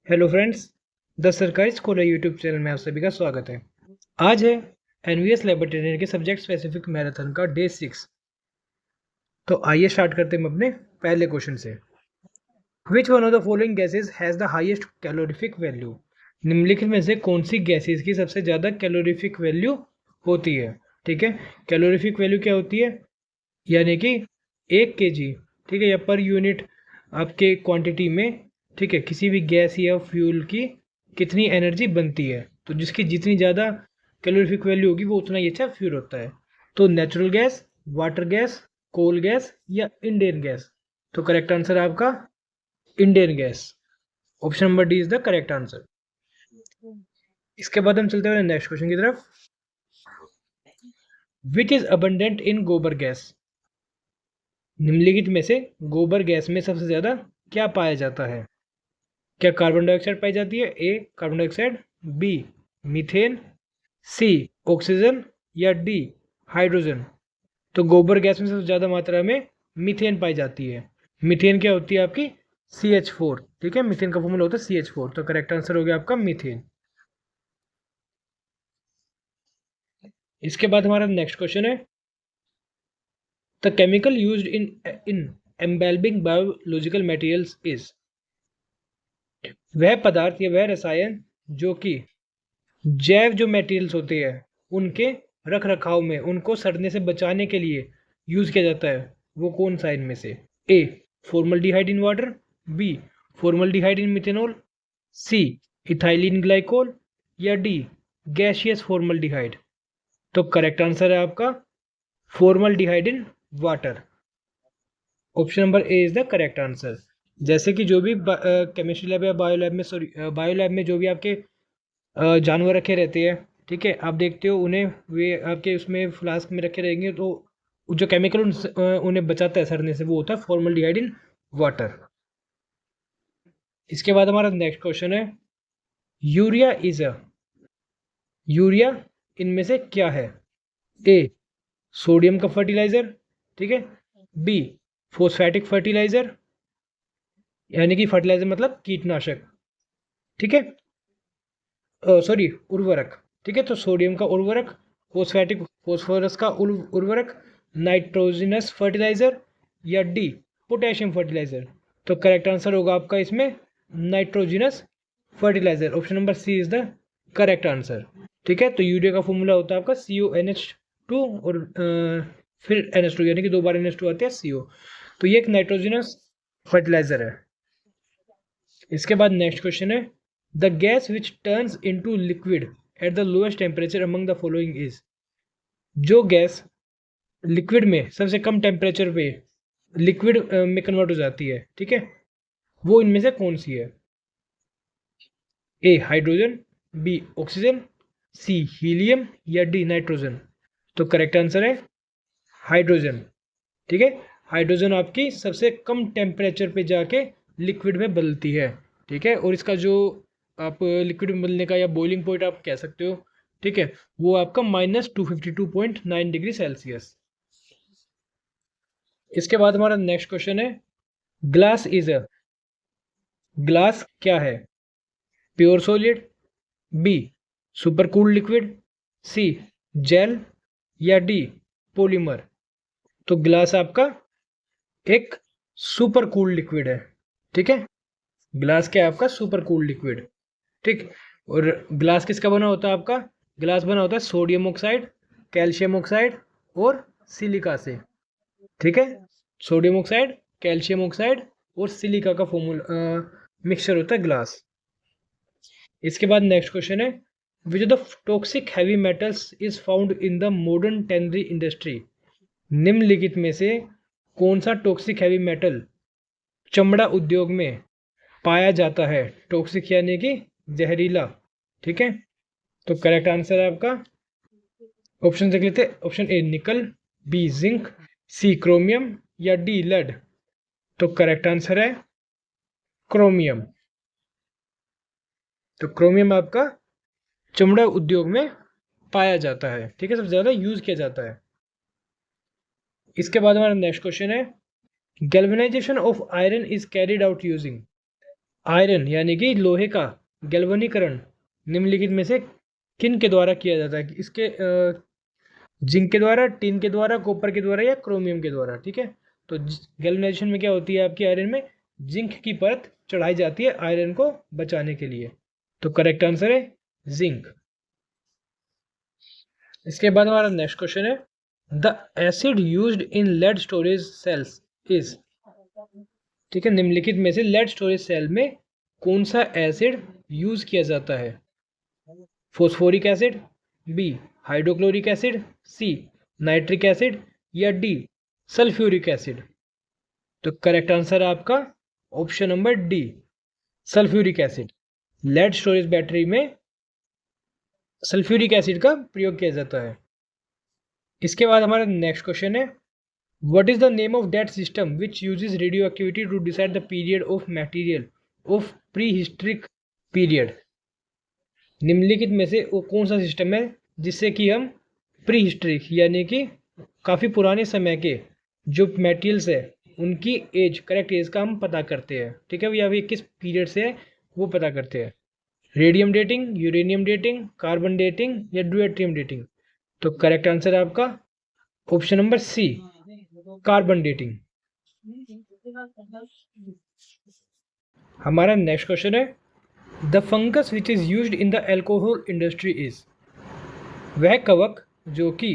Hello friends, the सरकारी school YouTube channel में आप सभी का स्वागत है। आज है एनवीएस लेबोरेटरी के सब्जेक्ट स्पेसिफिक मैराथन का डे 6। तो आइए स्टार्ट करते हैं हम अपने पहले क्वेश्चन से। विच one of the following gases has the highest calorific value? निम्नलिखित में से कौन सी गैसेज की सबसे ज़्यादा कैलोरीफिक वैल्यू होती है? ठीक है, कैलोरीफिक वैल्यू क्या होती है? यानी कि 1 kg, ठीक है, या पर यूनिट आपके क्वांटिटी में, ठीक है, किसी भी गैस या फ्यूल की कितनी एनर्जी बनती है। तो जिसकी जितनी ज़्यादा कैलोरीफिक वैल्यू होगी वो उतना ही अच्छा फ्यूल होता है। तो natural gas, water gas, coal gas या इंडियन गैस? तो करेक्ट आंसर आपका Indian gas. Option number D is the correct answer. इसके बाद हम चलते हैं नेक्स्ट क्वेश्चन की तरफ। विच इज अबंडेंट इन गोबर गैस? निम्नलिखित में से गोबर गैस में सबसे ज्यादा क्या पाया जाता है? क्या कार्बन डाइऑक्साइड पाई जाती है? A carbon dioxide, B methane, C oxygen या डी हाइड्रोजन? तो गोबर गैस में सबसे ज्यादा मात्रा में मीथेन पाई जाती है। मीथेन क्या होती है आपकी? CH4, ठीक है, मीथेन का फॉर्मूला होता है CH4। तो करेक्ट आंसर हो गया आपका मीथेन। इसके बाद हमारा नेक्स्ट क्वेश्चन है, the chemical used in embalming biological materials is? वह पदार्थ या वह रसायन जो कि जैव जो मटेरियल्स होते हैं उनके रख रखाव में, उनको सड़ने से बचाने के लिए यूज किया जाता है, वो कौन सा इनमें से? A formaldehyde in water, B formaldehyde in methanol, C ethylene glycol या डी गैसियस फॉर्मल्डिहाइड? तो करेक्ट आंसर है आपका formaldehyde in water. Option number A is the correct answer. जैसे कि जो भी केमिस्ट्री लैब या बायो लैब में, सॉरी बायो लैब में जो भी आपके जानवर रखे रहते हैं, ठीक है, आप देखते हो उन्हें, वे आपके उसमें फ्लास्क में रखे रहेंगे, तो जो केमिकल उन्हें बचाता है सड़ने से वो होता है फॉर्मल्डिहाइड इन वाटर। इसके बाद हमारा नेक्स्ट क्वेश्चन है, यूरिया इज अ, यूरिया इनमें से क्या है? ए सोडियम का फर्टिलाइजर, ठीक है, बी फोस्फेटिक फर्टिलाइजर, यानी कि फर्टिलाइजर मतलब कीटनाशक, ठीक है, सॉरी उर्वरक, ठीक है, तो सोडियम का उर्वरक, फोस्फेटिक फोस्फोरस का उर्वरक, नाइट्रोजनस फर्टिलाइजर या डी पोटेशियम फर्टिलाइजर? तो करेक्ट आंसर होगा आपका इसमें nitrogenous fertiliser. Option number C is the correct answer. ठीक है, तो यूरिया का फॉर्मूला होता है आपका CONH2 और फिर NH2, यानी कि 2 बार NH2 आते हैं CO। तो ये एक नाइट्रोजनस फर्टिलाइजर है। इसके बाद नेक्स्ट क्वेश्चन है, the gas which turns into liquid at the lowest temperature among the following is? जो गैस लिक्विड में सबसे कम टेम्परेचर पे लिक्विड में कन्वर्ट हो जाती है, ठीक है, वो इनमें से कौन सी है? ए हाइड्रोजन, बी ऑक्सीजन, सी हीलियम या डी नाइट्रोजन? तो करेक्ट आंसर है हाइड्रोजन। ठीक है, हाइड्रोजन आपकी सबसे कम टेम्परेचर पे जाके लिक्विड में बदलती है, ठीक है, और इसका जो आप लिक्विड में बदलने का या बॉइलिंग पॉइंट आप कह सकते हो, ठीक है, वो आपका -252.9 डिग्री सेल्सियस। इसके बाद हमारा नेक्स्ट क्वेश्चन है, ग्लास इज अ, ग्लास क्या है? Pure solid, B super cool liquid, C gel या डी पॉलीमर? तो ग्लास आपका एक सुपर कूल लिक्विड है, ठीक है, ग्लास क्या है आपका? सुपर कूल लिक्विड, ठीक। और ग्लास किसका बना होता है आपका? ग्लास बना होता है सोडियम ऑक्साइड, कैल्शियम ऑक्साइड और सिलिका से, ठीक है, सोडियम ऑक्साइड, कैल्शियम ऑक्साइड और सिलिका का फॉर्मूला मिक्सचर होता है ग्लास। इसके बाद नेक्स्ट क्वेश्चन है, which of the toxic heavy metals is found in the modern tannery industry? निम्नलिखित में से कौन सा टॉक्सिक हैवी मेटल चमड़ा उद्योग में पाया जाता है? टॉक्सिक यानी कि जहरीला, ठीक है, तो करेक्ट आंसर है आपका, ऑप्शन देख लेते हैं। ऑप्शन ए निकल, बी जिंक, सी क्रोमियम या डी लेड? तो करेक्ट आंसर है क्रोमियम। तो क्रोमियम आपका चमड़ा उद्योग में पाया जाता है, ठीक है, सबसे ज्यादा यूज किया जाता है। इसके बाद हमारा नेक्स्ट क्वेश्चन है, galvanisation of iron is carried out using? Iron यानी कि लोहे का गैल्वेनीकरण निम्नलिखित में से किन के द्वारा किया जाता है? इसके जिंक के द्वारा, टिन के द्वारा, कॉपर के द्वारा या क्रोमियम के द्वारा। ठीक है, तो गैल्वेनाइजेशन में क्या होती है आपकी आयरन में? जिंक की परत चढ़ाई जाती है आयरन को बचाने के लिए। तो करेक्ट आंसर है जिंक। इसके बाद हमारा नेक्स्ट क्वेश्चन है the acid used in lead storage cells is. ठीक है, निम्नलिखित में से लेड स्टोरेज सेल में कौन सा एसिड यूज किया जाता है? Phosphoric acid, B hydrochloric acid, C nitric acid या डी सल्फ्यूरिक एसिड। तो करेक्ट आंसर है आपका option number D sulphuric acid. Lead storage battery में सल्फ्यूरिक एसिड का प्रयोग किया जाता है। इसके बाद हमारा नेक्स्ट क्वेश्चन है what is the name of that system which uses radioactivity to decide the period of material of prehistoric period. निम्नलिखित में से वो कौन सा सिस्टम है जिससे कि हम प्री हिस्ट्रिक यानी कि काफ़ी पुराने समय के जो मटेरियल्स है उनकी एज, करेक्ट एज का हम पता करते हैं। ठीक है, या किस पीरियड से है वो पता करते हैं। Radium dating, uranium dating, carbon dating या ड्यूटेरियम डेटिंग। तो करेक्ट आंसर है आपका option number C carbon dating. हमारा नेक्स्ट क्वेश्चन है the fungus which is used in the alcohol industry is. वह कवक जो कि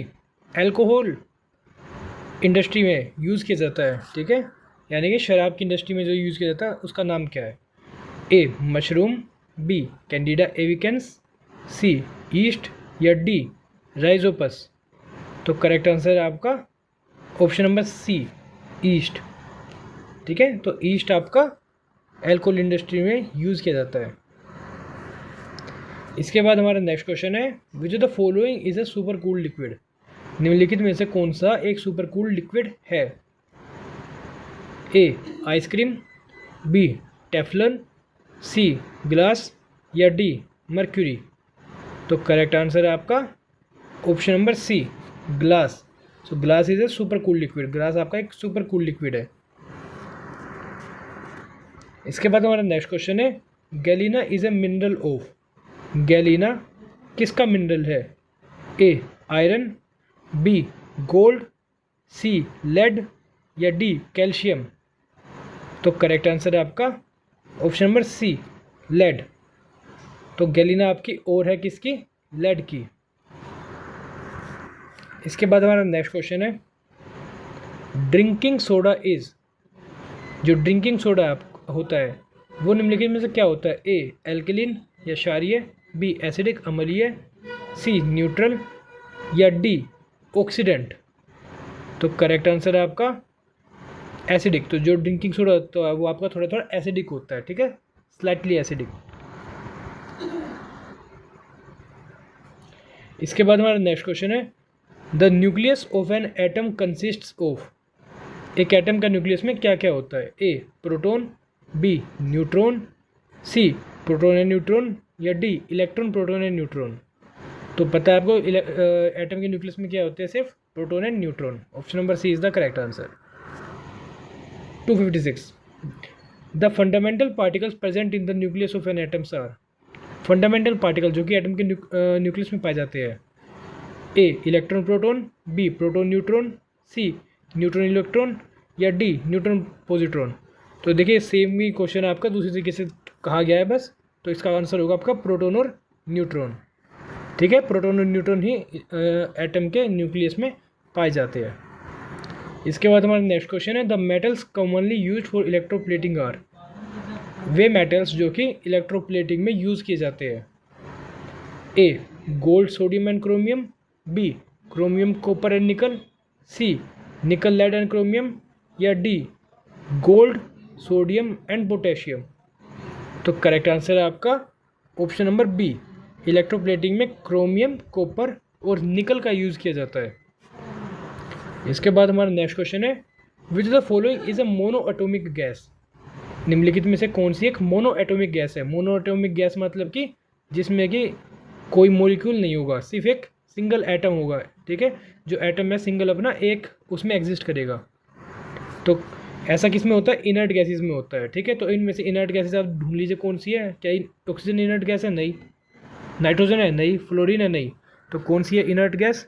एल्कोहल इंडस्ट्री में यूज़ किया जाता है, ठीक है, यानी कि शराब की इंडस्ट्री में जो यूज़ किया जाता है उसका नाम क्या है? ए मशरूम, बी कैंडिडा एविकेंस, सी ईस्ट या डी राइजोपस। तो करेक्ट आंसर है आपका ऑप्शन नंबर सी ईस्ट। ठीक है, तो ईस्ट आपका एल्कोहल इंडस्ट्री में यूज़ किया जाता है। इसके बाद हमारा नेक्स्ट क्वेश्चन है which of the following is a super cool liquid. निम्नलिखित में से कौन सा एक सुपर कूल लिक्विड है? A ice cream, B Teflon, C glass या डी मर्क्यूरी। तो करेक्ट आंसर है आपका option number C glass. So glass is a super cool liquid. Glass आपका एक सुपर कूल लिक्विड है। इसके बाद हमारा नेक्स्ट क्वेश्चन है galena is a mineral of. Galena किसका मिनरल है? A iron, B gold, C lead या डी कैल्शियम। तो करेक्ट आंसर है आपका ऑप्शन नंबर सी लेड। तो गैलीना आपकी और है किसकी? लेड की। इसके बाद हमारा नेक्स्ट क्वेश्चन है ड्रिंकिंग सोडा इज। जो ड्रिंकिंग सोडा होता है वो निम्नलिखित में से क्या होता है? ए एल्कलीन या क्षारीय, बी एसिडिक अम्लीय, सी न्यूट्रल या डी ऑक्सीडेंट। तो करेक्ट आंसर है आपका एसिडिक। तो जो ड्रिंकिंग सोडा होता है वो आपका थोड़ा थोड़ा एसिडिक होता है, ठीक है, स्लाइटली एसिडिक। इसके बाद हमारा नेक्स्ट क्वेश्चन है the nucleus of an atom consists of. एक एटम का न्यूक्लियस में क्या क्या होता है? A proton, B neutron, C proton and neutron या D electron proton and neutron. तो पता है आपको एटम के न्यूक्लियस में क्या होते हैं? सिर्फ proton and neutron. Option number C is the correct answer. 256 the fundamental particles present in the nucleus of an atoms are. Fundamental particle जो कि एटम के न्यूक्लियस में पाए जाते हैं। A electron proton, B proton neutron, C neutron electron या D neutron positron. तो देखिए सेम ही क्वेश्चन आपका दूसरी तरीके से कहा गया है बस। तो इसका आंसर होगा आपका प्रोटॉन और न्यूट्रॉन। ठीक है, प्रोटॉन और न्यूट्रॉन ही एटम के न्यूक्लियस में पाए जाते हैं। इसके बाद हमारा नेक्स्ट क्वेश्चन है the metals commonly used for electroplating are. वे मेटल्स जो कि इलेक्ट्रोप्लेटिंग में यूज़ किए जाते हैं। A gold sodium and chromium, B chromium copper and nickel, C nickel lead and chromium या D gold sodium and potassium. तो करेक्ट आंसर है आपका ऑप्शन नंबर बी इलेक्ट्रोप्लेटिंग में क्रोमियम, कॉपर और निकल का यूज़ किया जाता है। इसके बाद हमारा नेक्स्ट क्वेश्चन है which the following is a mono atomic gas. निम्नलिखित में से कौन सी एक मोनो एटॉमिक गैस है? मोनो एटॉमिक गैस मतलब कि जिसमें कि कोई मॉलिक्यूल नहीं होगा, सिर्फ एक सिंगल एटम होगा। ठीक है, जो एटम है सिंगल अपना एक उसमें एग्जिस्ट करेगा। तो ऐसा किस में होता है, इनर्ट गैसेस में होता है, ठीक है। तो इनमें से इनर्ट गैसेस आप ढूंढ लीजिए कौन सी है। क्या ऑक्सीजन इनर्ट गैस है? नहीं। नाइट्रोजन है? नहीं। फ्लोरीन है? नहीं। तो कौन सी है इनर्ट गैस?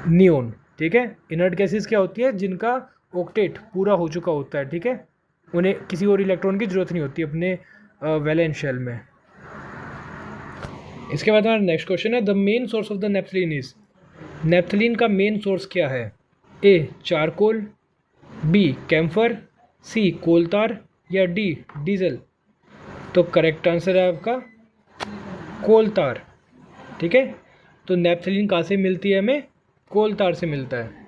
नियोन, ठीक है। इनर्ट गैसेस क्या होती है, जिनका ऑक्टेट पूरा हो चुका होता है, ठीक है, उन्हें किसी और इलेक्ट्रॉन की जरूरत नहीं होती अपने वैलेंस शेल में। इसके बाद हमारा नेक्स्ट क्वेश्चन है, the main source of the naphthalene is. Naphthalene का मेन सोर्स क्या है? ए चारकोल, बी कैम्फर, सी कोलतार या डी डीजल। तो करेक्ट आंसर है आपका कोलतार, ठीक है। तो नेप्थलीन कहाँ से मिलती है हमें? कोलतार से मिलता है।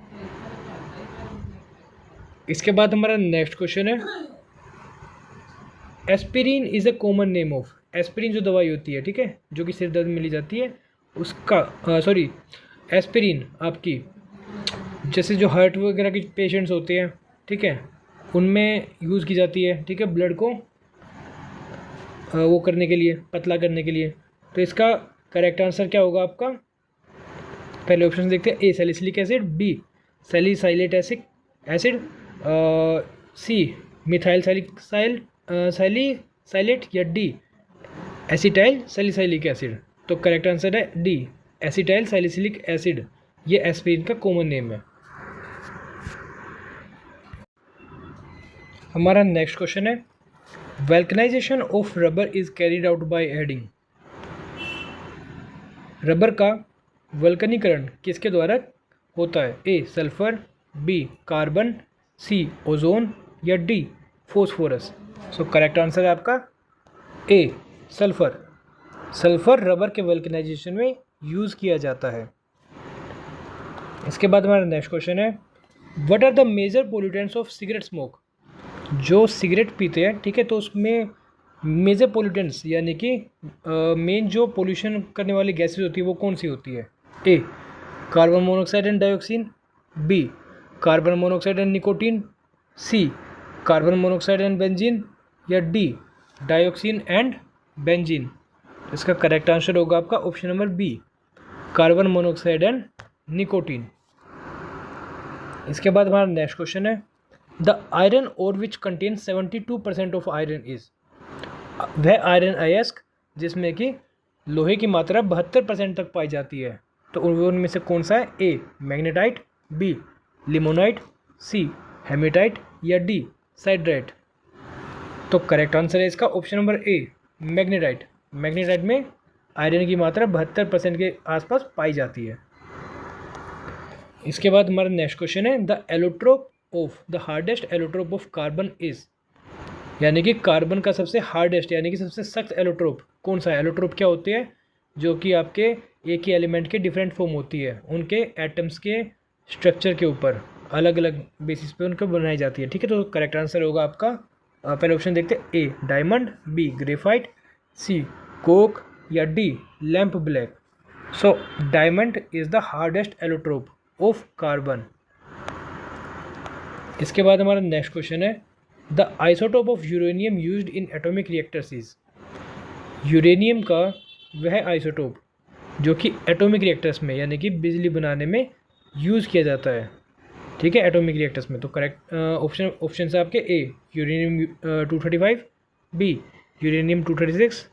इसके बाद हमारा नेक्स्ट क्वेश्चन है, aspirin is a common name of. Aspirin जो दवाई होती है, ठीक है, जो कि सिर दर्द में ली जाती है, उसका सॉरी एस्पिरिन आपकी जैसे जो हार्ट वगैरह के पेशेंट्स होते हैं, ठीक है, उनमें यूज़ की जाती है, ठीक है, ब्लड को वो करने के लिए, पतला करने के लिए। तो इसका करेक्ट आंसर क्या होगा आपका? पहले ऑप्शन देखते हैं, A salicylic acid, B salicylate acid, C methyl salicylate या डी एसिटाइल सैलिसाइलिक एसिड। तो करेक्ट आंसर है डी एसिटाइल सैलिसिलिक एसिड। ये एस्पिरिन का कॉमन नेम है। हमारा नेक्स्ट क्वेश्चन है, vulcanisation of rubber is carried out by adding. Rubber का वल्कनीकरण किसके द्वारा होता है? A sulphur, B carbon, C ozone या D phosphorus. So correct answer है आपका ए सल्फर। सल्फर रबर के वल्कनाइजेशन में यूज़ किया जाता है। इसके बाद हमारा नेक्स्ट क्वेश्चन है, what are the major pollutants of cigarette smoke. जो सिगरेट पीते हैं, ठीक है, तो उसमें मेजर पोल्यूटेंट्स यानी कि मेन जो पोल्यूशन करने वाली गैसेज होती है वो कौन सी होती है? A carbon monoxide and dioxin, B carbon monoxide and nicotine, C carbon monoxide and benzene या डी डाइऑक्सीन एंड बेंजीन। इसका करेक्ट आंसर होगा आपका option number B carbon monoxide and nicotine. इसके बाद हमारा नेक्स्ट क्वेश्चन है, the iron ore which contain 72% of iron is. वह iron अयस्क जिसमें कि लोहे की मात्रा 72% तक पाई जाती है। तो उनमें से कौन सा है? ए मैग्नेटाइट, बी लिमोनाइट, सी हेमेटाइट या डी साइड्राइट। तो करेक्ट आंसर है इसका ऑप्शन नंबर ए मैग्नेटाइट। मैग्नेटाइट में आयरन की मात्रा 72% के आसपास पाई जाती है। इसके बाद हमारा नेक्स्ट क्वेश्चन है, the allotrope of the hardest allotrope of carbon is. यानी कि कार्बन का सबसे हार्डेस्ट यानी कि सबसे सख्त एलोट्रोप कौन सा है? एलोट्रोप क्या होते हैं? जो कि आपके एक ही एलिमेंट के डिफरेंट फॉर्म होती है, उनके एटम्स के स्ट्रक्चर के ऊपर अलग अलग बेसिस पे उनको बनाई जाती है, ठीक है। तो करेक्ट आंसर होगा आपका पहले ऑप्शन देखते हैं, ए डायमंड, बी ग्रेफाइट, सी कोक या D lamp black. So diamond is the hardest allotrope of carbon. इसके बाद हमारा नेक्स्ट क्वेश्चन है, the isotope of uranium used in atomic reactors is. Uranium का वह आइसोटोप जो कि एटॉमिक रिएक्टर्स में यानी कि बिजली बनाने में यूज़ किया जाता है, ठीक है, एटॉमिक रिएक्टर्स में। तो करेक्ट ऑप्शन है आपके ए यूरेनियम 235, बी यूरेनियम 236,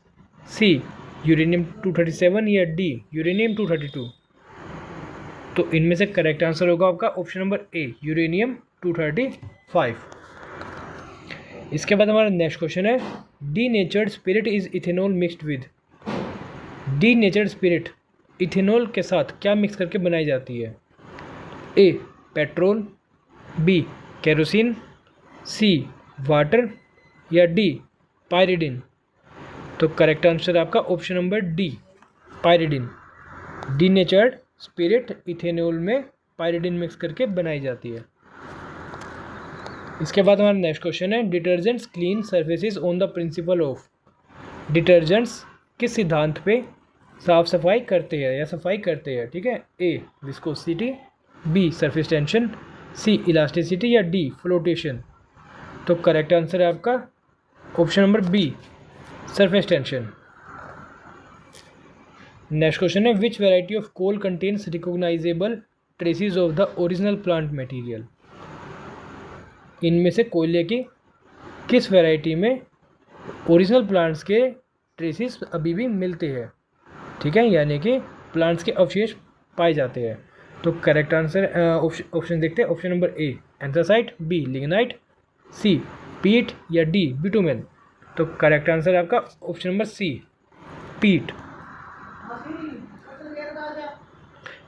सी यूरेनियम 237 या डी यूरेनियम 232। तो इनमें से करेक्ट आंसर होगा आपका ऑप्शन नंबर ए यूरेनियम 235। इसके बाद हमारा नेक्स्ट क्वेश्चन है, denatured spirit is ethanol mixed with. Denatured spirit ethanol के साथ क्या मिक्स करके बनाई जाती है? A petrol, B kerosene, C water या डी पायरिडिन। तो करेक्ट आंसर आपका option number D pyridine. Denatured spirit ethanol में पायरिडिन मिक्स करके बनाई जाती है। इसके बाद हमारा नेक्स्ट क्वेश्चन है, detergents clean surfaces on the principle of. Detergents किस सिद्धांत पे साफ सफाई करते हैं या सफाई करते हैं, ठीक है। A viscosity, B surface tension, C elasticity या डी फ्लोटेशन। तो करेक्ट आंसर है आपका option number B surface tension. Next question है, which variety of coal contains recognisable traces of the original plant material. इनमें से कोयले की किस वैरायटी में ओरिजिनल प्लांट्स के ट्रेसिस अभी भी मिलते हैं, ठीक है, यानी कि प्लांट्स के अवशेष पाए जाते हैं। तो करेक्ट आंसर ऑप्शन देखते हैं। Option number A anthracite, B lignite, C peat या डी बिटुमेन। तो करेक्ट आंसर है आपका ऑप्शन नंबर सी पीट।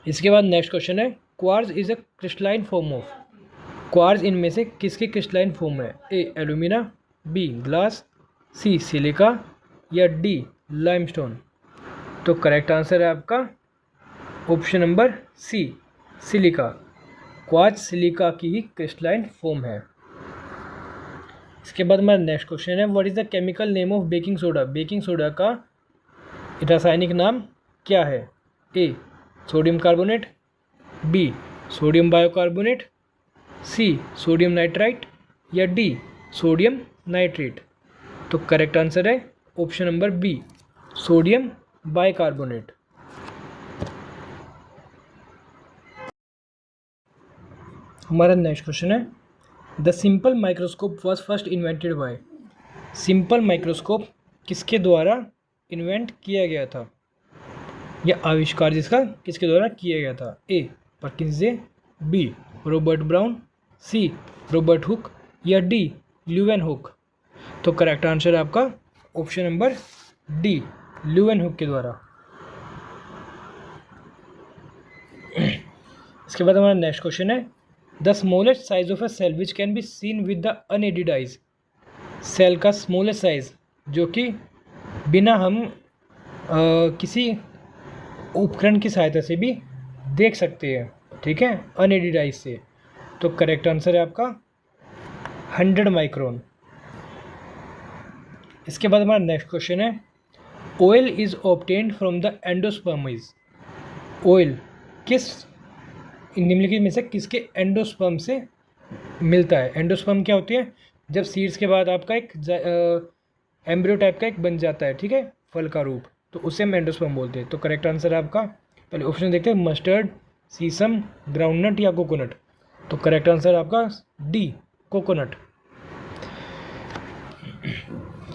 इसके बाद नेक्स्ट क्वेश्चन है quartz is a crystalline form of. Quartz इनमें से किसकी क्रिस्टलाइन फॉर्म है? A alumina, B glass, C silica या डी लाइमस्टोन। तो करेक्ट आंसर है आपका option number C silica. Quartz silica की ही क्रिस्टलाइन फॉर्म है। इसके बाद हमारा नेक्स्ट क्वेश्चन है what is the chemical name of baking soda. Baking soda का रासायनिक नाम क्या है? A sodium carbonate, B sodium biocarbonate, C sodium nitrite या डी सोडियम नाइट्रेट। तो करेक्ट आंसर है option number B sodium bicarbonate. हमारा नेक्स्ट क्वेश्चन है the simple microscope was first invented by. Simple microscope किसके द्वारा इन्वेंट किया गया था या आविष्कार जिसका किसके द्वारा किया गया था? A Purkinje, B Robert Brown, C Robert Hooke या डी ल्यूवेन हुक। तो करेक्ट आंसर है आपका option number D Leeuwenhoek के द्वारा। इसके बाद हमारा नेक्स्ट क्वेश्चन है the smallest size of a cell which can be seen with the unaided eyes. Cell का स्मॉलेस्ट साइज जो कि बिना हम किसी उपकरण की सहायता से भी देख सकते हैं, ठीक है, अनएडेड आइज से। तो करेक्ट आंसर है आपका 100 माइक्रोन। इसके बाद हमारा नेक्स्ट क्वेश्चन है oil is obtained from the endosperm is. Oil किस निम्नलिखित में से किसके एंडोस्पर्म से मिलता है? एंडोस्पर्म क्या होती है? जब सीड्स के बाद आपका एक एम्ब्रियो टाइप का एक बन जाता है, ठीक है, फल का रूप, तो उसे हम एंडोस्पर्म बोलते हैं। तो करेक्ट आंसर है आपका पहले ऑप्शन देखते हैं मस्टर्ड, सीसम, ग्राउंडनट या कोकोनट। तो करेक्ट आंसर आपका डी कोकोनट।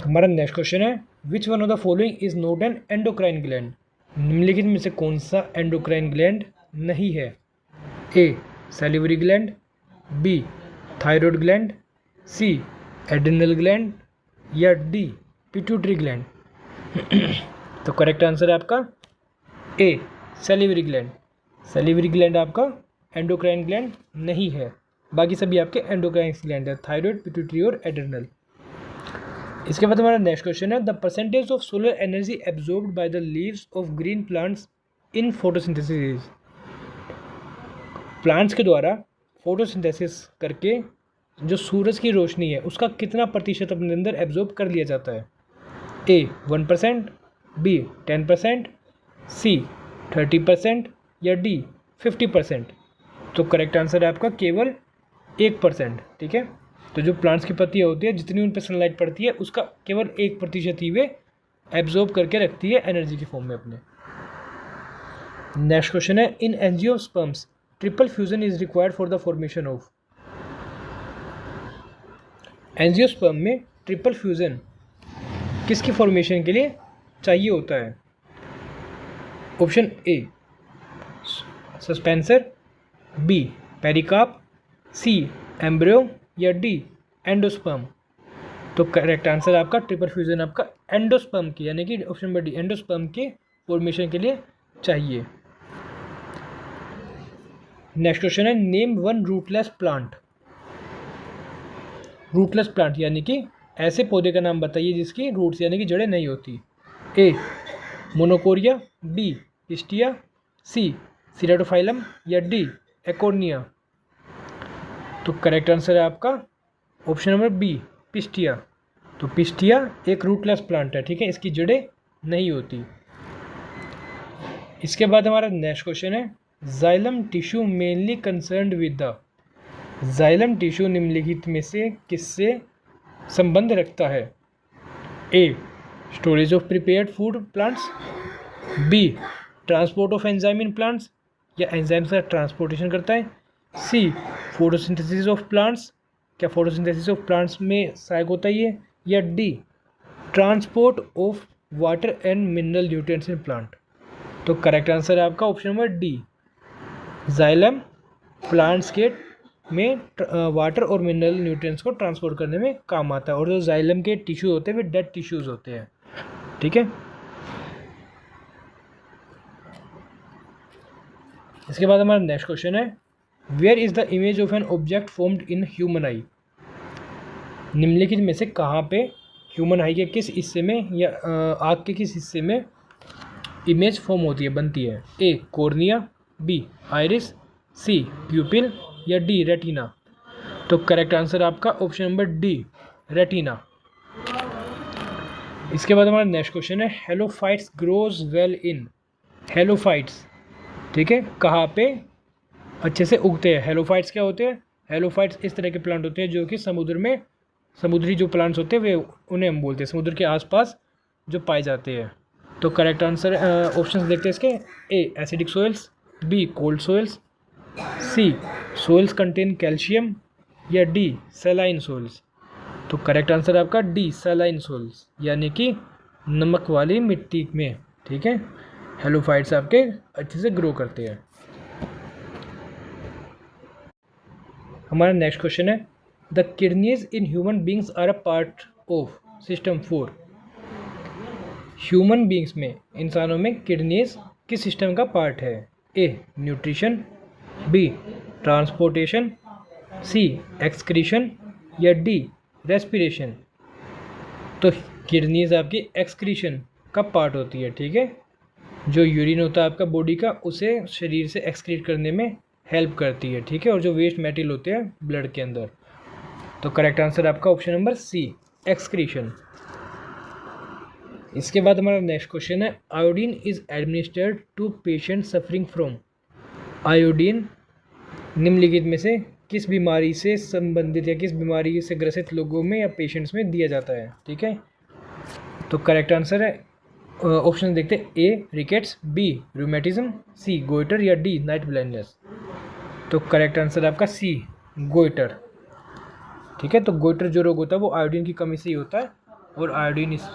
हमारा नेक्स्ट क्वेश्चन है which one of the following is not an endocrine gland. निम्नलिखित में से कौन सा एंडोक्राइन ग्लैंड नहीं है? A salivary gland, B thyroid gland, C adrenal gland या डी पिट्यूटरी ग्लैंड। तो करेक्ट आंसर है आपका A salivary gland. Salivary gland आपका एंडोक्राइन ग्लैंड नहीं है, बाकी सभी आपके एंडोक्राइन ग्लैंड है, थायराइड, पिट्यूटरी और एड्रिनल। इसके बाद हमारा नेक्स्ट क्वेश्चन है the percentage of solar energy absorbed by the leaves of green plants in photosynthesis. Plants के द्वारा फोटोसिंथेसिस करके जो सूरज की रोशनी है उसका कितना प्रतिशत अपने अंदर एब्जॉर्ब कर लिया जाता है? ए 1%, बी 10%, सी 30% या डी 50%। तो करेक्ट आंसर है आपका केवल 1%, ठीक है। तो जो प्लांट्स की पत्तियाँ होती है जितनी उन पर सनलाइट पड़ती है उसका केवल 1% ही वे एब्जॉर्ब करके रखती है एनर्जी की फॉर्म में अपने। नेक्स्ट क्वेश्चन है in angiosperms triple fusion is required for the formation of. Angiosperm में ट्रिपल फ्यूजन किसकी फॉर्मेशन के लिए चाहिए होता है? Option A suspensor, B pericarp, C embryo या डी एंडोस्पर्म। तो करेक्ट आंसर आपका ट्रिपल फ्यूजन आपका एंडोस्पर्म की यानी कि ऑप्शन नंबर डी एंडोस्पर्म के फॉर्मेशन के लिए चाहिए। नेक्स्ट क्वेश्चन है name one rootless plant. Rootless plant यानी कि ऐसे पौधे का नाम बताइए जिसकी रूट्स यानी कि जड़ें नहीं होती। ए मोनोकोरिया, बी पिस्टिया, सी सिरेटोफाइलम या डी एकोर्निया। तो करेक्ट आंसर है आपका ऑप्शन नंबर बी पिस्टिया। तो पिस्टिया एक रूटलेस प्लांट है, ठीक है, इसकी जड़ें नहीं होती। इसके बाद हमारा नेक्स्ट क्वेश्चन है xylem tissue mainly concerned with the. Xylem tissue निम्नलिखित में से किससे संबंध रखता है? A storage of prepared food plants, B transport of enzyme in plants या एंजाइम्स का ट्रांसपोर्टेशन करता है, सी फोटोसिंथेसिस ऑफ प्लांट्स क्या फोटोसिंथेसिस ऑफ प्लांट्स में सहायक होता है ये, या D transport of water and mineral nutrients in plant. तो करेक्ट आंसर है आपका option number D, xylem plants के में वाटर और मिनरल न्यूट्रिएंट्स को ट्रांसपोर्ट करने में काम आता है, और जो जाइलम के टिश्यू होते हैं वे डेड टिश्यूज होते हैं। ठीक है, इसके बाद हमारा नेक्स्ट क्वेश्चन है, where is the image of an object formed in human eye. निम्नलिखित में से कहाँ पे ह्यूमन आई के किस हिस्से में या आँख के किस हिस्से में इमेज फॉर्म होती है, बनती है। ए कॉर्निया, बी आइरिस, सी प्यूपिल या डी रेटिना। तो करेक्ट आंसर आपका ऑप्शन नंबर डी रेटिना। इसके बाद हमारा नेक्स्ट क्वेश्चन है, halophytes grows well in. Halophytes, ठीक है, कहाँ पे अच्छे से उगते हैं। हेलोफाइट्स क्या होते हैं, हेलोफाइट्स इस तरह के प्लांट होते हैं जो कि समुद्र में, समुद्री जो प्लांट्स होते हैं वे उन्हें हम बोलते हैं समुद्र के आसपास जो पाए जाते हैं। तो करेक्ट आंसर ऑप्शंस देखते हैं इसके, A acidic soils, B cold soils, C soils contain calcium या डी सैलाइन सोइल्स। तो करेक्ट आंसर आपका डी सैलाइन सोइल्स, यानी कि नमक वाली मिट्टी में। ठीक है, हेलोफाइट्स आपके अच्छे से ग्रो करते हैं। हमारा नेक्स्ट क्वेश्चन है, the kidneys in human beings are a part of system 4। Human beings में, इंसानों में किडनीज किस सिस्टम का पार्ट है। A nutrition, B transportation, C excretion या डी रेस्पिरेशन। तो किडनीज आपकी एक्सक्रीशन का पार्ट होती है। ठीक है, जो यूरिन होता है आपका बॉडी का, उसे शरीर से एक्सक्रीट करने में हेल्प करती है। ठीक है, और जो वेस्ट मेटेरियल होते हैं ब्लड के अंदर। तो करेक्ट आंसर आपका ऑप्शन नंबर सी एक्सक्रीशन। इसके बाद हमारा नेक्स्ट क्वेश्चन है, iodine is administered to patient suffering from. Iodine निम्नलिखित में से किस बीमारी से संबंधित या किस बीमारी से ग्रसित लोगों में या पेशेंट्स में दिया जाता है। ठीक है, तो करेक्ट आंसर है, ऑप्शन देखते हैं, ए रिकेट्स, बी रूमेटिज्म, सी गोइटर या डी नाइट ब्लाइंडनेस। तो करेक्ट आंसर आपका सी गोइटर। ठीक है, तो गोइटर जो रोग होता है वो आयोडीन की कमी से ही होता है, और आयोडीन इस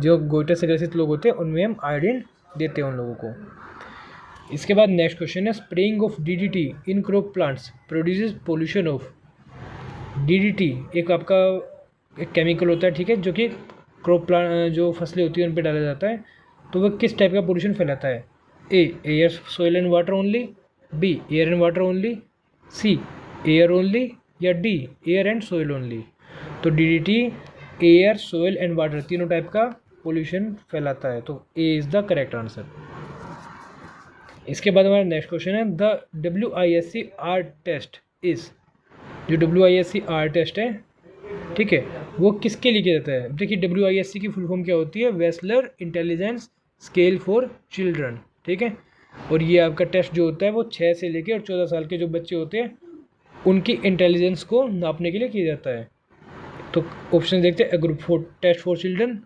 जो गोइटर से ग्रसित लोग होते हैं उनमें हम आयोडीन देते हैं उन लोगों को। इसके बाद नेक्स्ट क्वेश्चन है, spraying of DDT in crop plants produces pollution of. DDT एक आपका एक केमिकल होता है, ठीक है, जो कि क्रॉप प्लांट जो फसलें होती हैं उन पर डाला जाता है। तो वह किस टाइप का पोल्यूशन फैलाता है। A air soil and water only, B air and water only, C air only या D air and soil only. तो DDT air soil and water तीनों टाइप का पोल्यूशन फैलाता है। तो A is the correct answer. इसके बाद हमारा नेक्स्ट क्वेश्चन है, द WISC-R टेस्ट इज। जो WISC-R टेस्ट है, ठीक है, वो किसके लिए किया जाता है। देखिए WISC की फुल फॉर्म क्या होती है, Wechsler intelligence scale for children. ठीक है, और ये आपका टेस्ट जो होता है वो 6 से लेकर और 14 साल के जो बच्चे होते हैं उनकी इंटेलिजेंस को नापने के लिए किया जाता है। तो ऑप्शन देखते हैं, a group for test for children,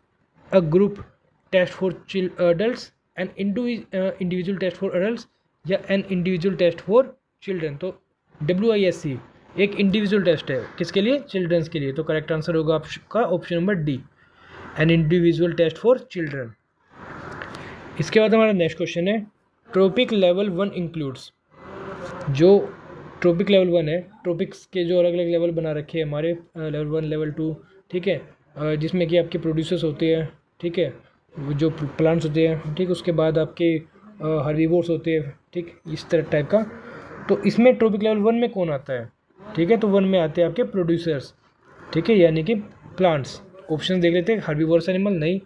a group test for adults, an individual test for adults या an individual test for children. तो WISC एक इंडिविजुअल टेस्ट है, किसके लिए, चिल्ड्रंस के लिए। तो करेक्ट आंसर होगा आपका option number D, an individual test for children. इसके बाद हमारा नेक्स्ट क्वेश्चन है, ट्रॉपिक लेवल 1 इंक्लूड्स। जो ट्रॉपिक लेवल 1 है, ट्रॉपिक्स के जो अलग अलग लेवल बना रखे हैं हमारे, लेवल 1 लेवल 2, ठीक है, जिसमें कि आपके प्रोड्यूसर्स होते हैं, ठीक है, जो प्लांट्स होते हैं, ठीक, उसके बाद आपके हर्बीवोर्स होते हैं, ठीक, इस तरह टाइप का। तो इसमें ट्रॉपिक लेवल 1 में कौन आता है। ठीक है, तो 1 में आते हैं आपके प्रोड्यूसर्स, ठीक है, यानी कि प्लांट्स। ऑप्शन देख लेते हैं, हर्बीवोरस एनिमल नहीं,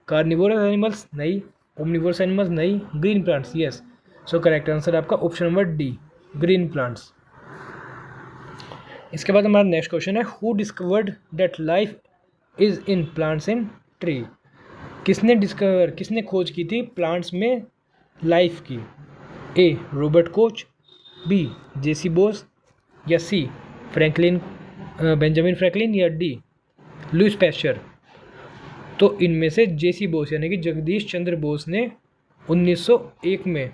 कार्निवोरस एनिमल्स नहीं, ओमनिवोरस एनिमल्स नहीं, green plants yes. So correct answer आपका option number D green plants. इसके बाद हमारा नेक्स्ट क्वेश्चन है, who discovered that life is in plants and tree. किसने खोज की थी प्लांट्स में लाइफ की। A Robert Koch, B JC Bose या सी बेंजामिन फ्रैंकलिन या डी लुईस पैस्चर। तो इनमें से JC बोस यानी कि जगदीश चंद्र बोस ने 1901 में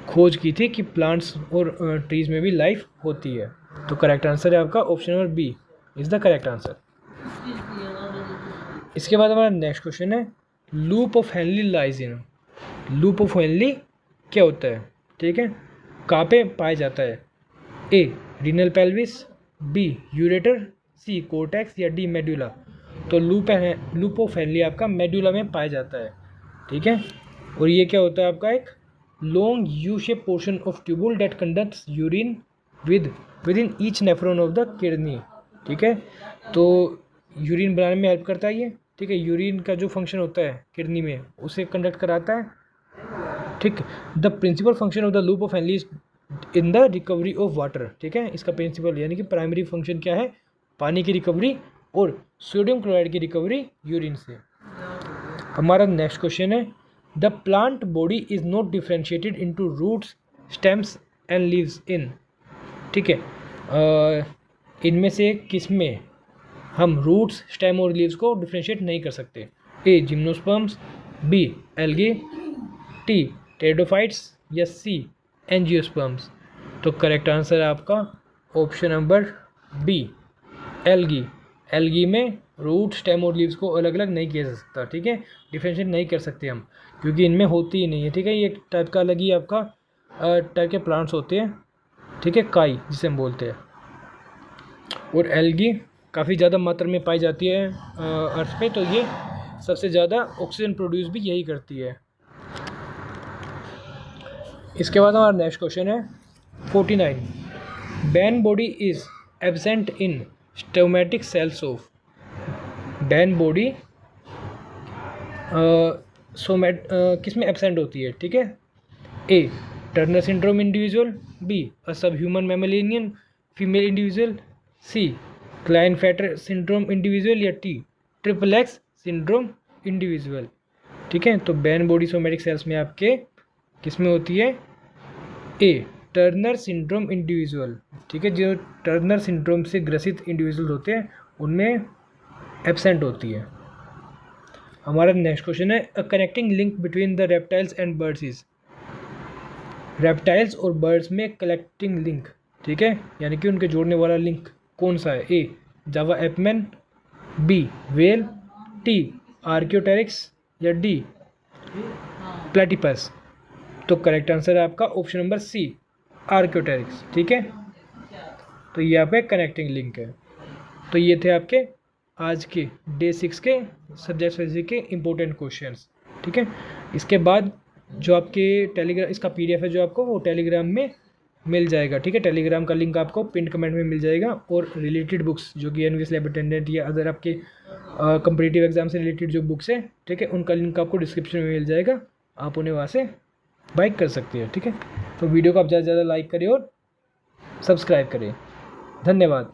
खोज की थी कि प्लांट्स और ट्रीज में भी लाइफ होती है। तो करेक्ट आंसर है आपका option number B is the correct answer. इसके बाद हमारा नेक्स्ट क्वेश्चन है loop of Henle lies in. Loop of Henle क्या होता है, ठीक है, कहाँ पे पाया जाता है? ए रीनल पेल्विस, बी यूरेटर, सी कोर्टेक्स या डी मेडुला। तो लूप ऑफ हेनली आपका मेडुला में पाया जाता है, ठीक है। और ये क्या होता है आपका एक long U shape portion of tubule that conducts urine within each nephron of the kidney, ठीक है। तो यूरिन बनाने में हेल्प करता है ये, ठीक है। यूरिन का जो फंक्शन होता है किडनी में उसे कंडक्ट कराता है, ठीक। The principal function of the loop of Henle in the recovery of water, ठीक है। इसका प्रिंसिपल यानी कि प्राइमरी फंक्शन क्या है? पानी की रिकवरी और सोडियम क्लोराइड की रिकवरी यूरिन से। हमारा नेक्स्ट क्वेश्चन है the plant body is not differentiated into roots stems and leaves in, ठीक है। इनमें से किस में हम रूट्स स्टेम और लीव्स को डिफ्रेंशिएट नहीं कर सकते? A gymnosperms, B algae, T pteridophytes या सी एंजियोस्पर्म्स। तो करेक्ट आंसर है आपका option number B algae. Algae में रूट स्टेम और लीव्स को अलग अलग नहीं किया जा सकता, ठीक है, डिफ्रेंशिएट नहीं कर सकते हम क्योंकि इनमें होती ही नहीं है, ठीक है। ये एक टाइप का अलग ही आपका टाइप के प्लांट्स होते हैं, ठीक है, काई जिसे हम बोलते हैं। और एल्गी काफ़ी ज़्यादा मात्रा में पाई जाती है अर्थ पे, तो ये सबसे ज़्यादा ऑक्सीजन प्रोड्यूस भी यही करती है। इसके बाद हमारा नेक्स्ट क्वेश्चन है 49 Barr body is absent in somatic cells of. Barr body किस में एब्सेंट होती है, ठीक है। A Turner syndrome individual, B a sub human mammalian female individual, C Klinefelter syndrome individual या T triple X syndrome individual, ठीक है। तो बैन बॉडी सोमेटिक सेल्स में आपके किस में होती है? ए टर्नर सिंड्रोम इंडिविजुअल, ठीक है। जो टर्नर सिंड्रोम से ग्रसित इंडिविजुअल होते हैं उनमें एब्सेंट होती है। हमारा नेक्स्ट क्वेश्चन है a connecting link between the reptiles and birds is. Reptiles और बर्ड्स में कनेक्टिंग लिंक, ठीक है, यानी कि उनके जोड़ने वाला लिंक कौन सा है? ए जावा एपमैन, बी वेल, टी आर्कियोटेरिक्स या डी प्लेटिपस। तो करेक्ट आंसर है आपका ऑप्शन नंबर सी आर्कियोटेरिक्स, ठीक है। तो ये आपका कनेक्टिंग लिंक है। तो ये थे आपके आज के डे 6 के सब्जेक्ट फिजिक्स के इम्पोर्टेंट क्वेश्चंस, ठीक है। इसके बाद जो आपके टेलीग्राम इसका पीडीएफ है जो आपको वो टेलीग्राम में मिल जाएगा, ठीक है। टेलीग्राम का लिंक आपको पिन कमेंट में मिल जाएगा। और रिलेटेड बुक्स जो कि एनवीएस लैब अटेंडेंट या अदर आपके कम्पिटिटिव एग्जाम से रिलेटेड जो बुक्स हैं, ठीक है, उनका लिंक आपको डिस्क्रिप्शन में मिल जाएगा, आप उन्हें वहाँ से बाय कर सकते हैं, ठीक है। तो वीडियो को आप ज़्यादा से ज़्यादा लाइक करें और सब्सक्राइब करें। धन्यवाद।